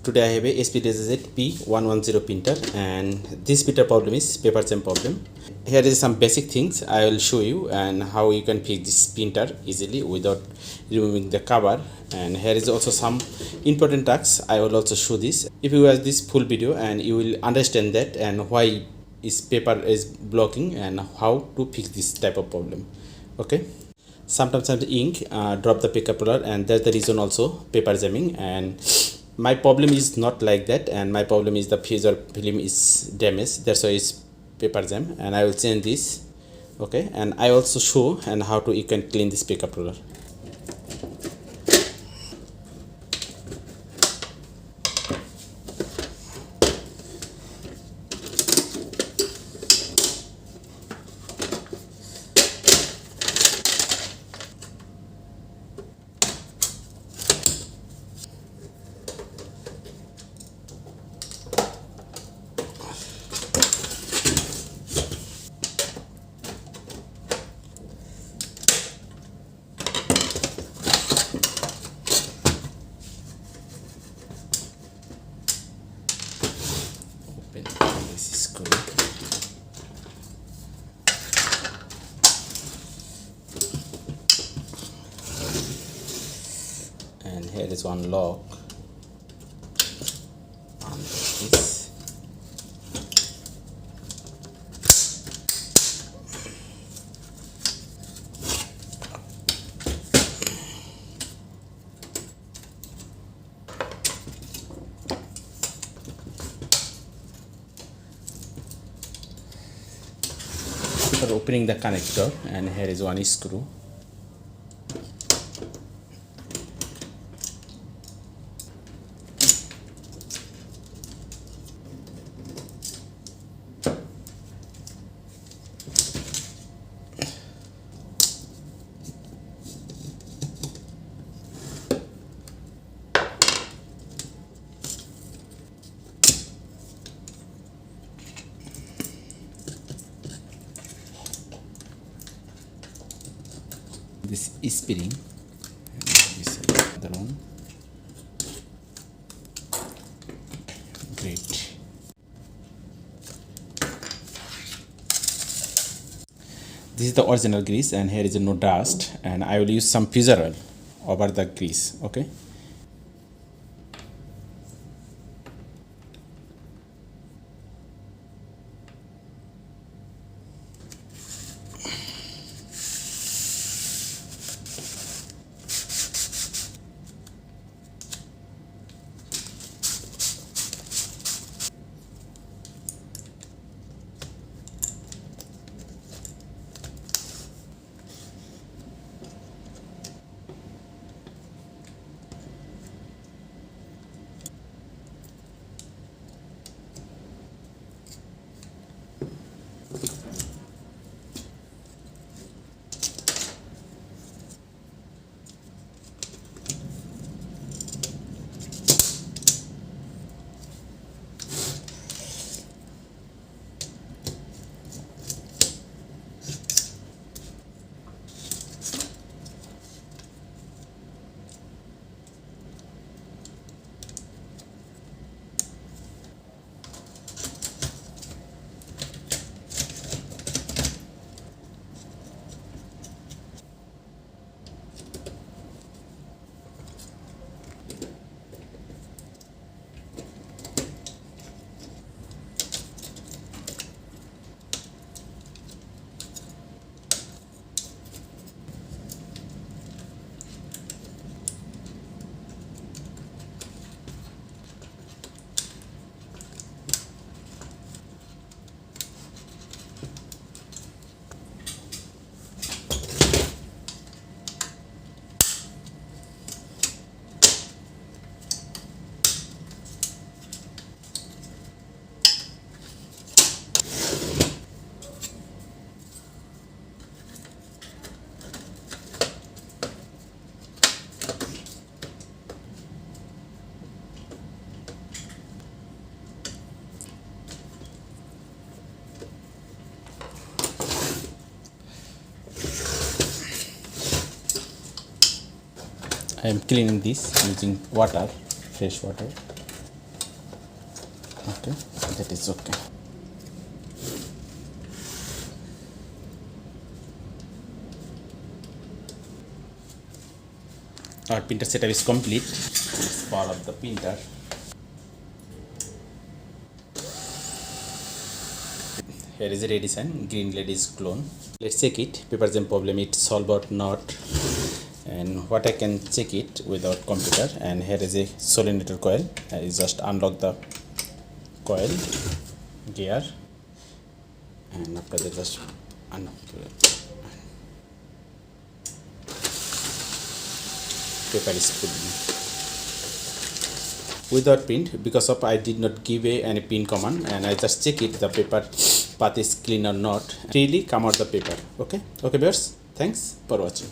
Today I have a SPDZ P110 printer, and this printer problem is paper jam problem. Here is some basic things I will show you and how you can fix this printer easily without removing the cover. And here is also some important tasks I will also show this. If you watch this full video, and you will understand that and why is paper is blocking and how to fix this type of problem. Okay. Sometimes the ink drop the pickup roller, and that's the reason also paper jamming. And my problem is not like that, and my problem is the fuser film is damaged, that's why it's paper jam, and I will change this. Okay, and I also show and how to you can clean this pickup roller. Open this screw. And here is one lock on this. For opening the connector, and here is one screw. This is spring, this other one. Great. This is the original grease, and here is no dust, and I will use some fuser oil over the grease. Okay. I am cleaning this using water, fresh water. Okay, that is okay. Our printer setup is complete. Let's power up the printer. Here is a Redison green ladies clone. Let's check it. Paper jam problem it solved or not, and what I can check it without computer. And here is a solenoid coil. I just unlock the coil gear, and after that just unlock paper is put without print because of I did not give any pin command, and I just check it the paper path is clean or not. Really come out the paper. Okay viewers, thanks for watching.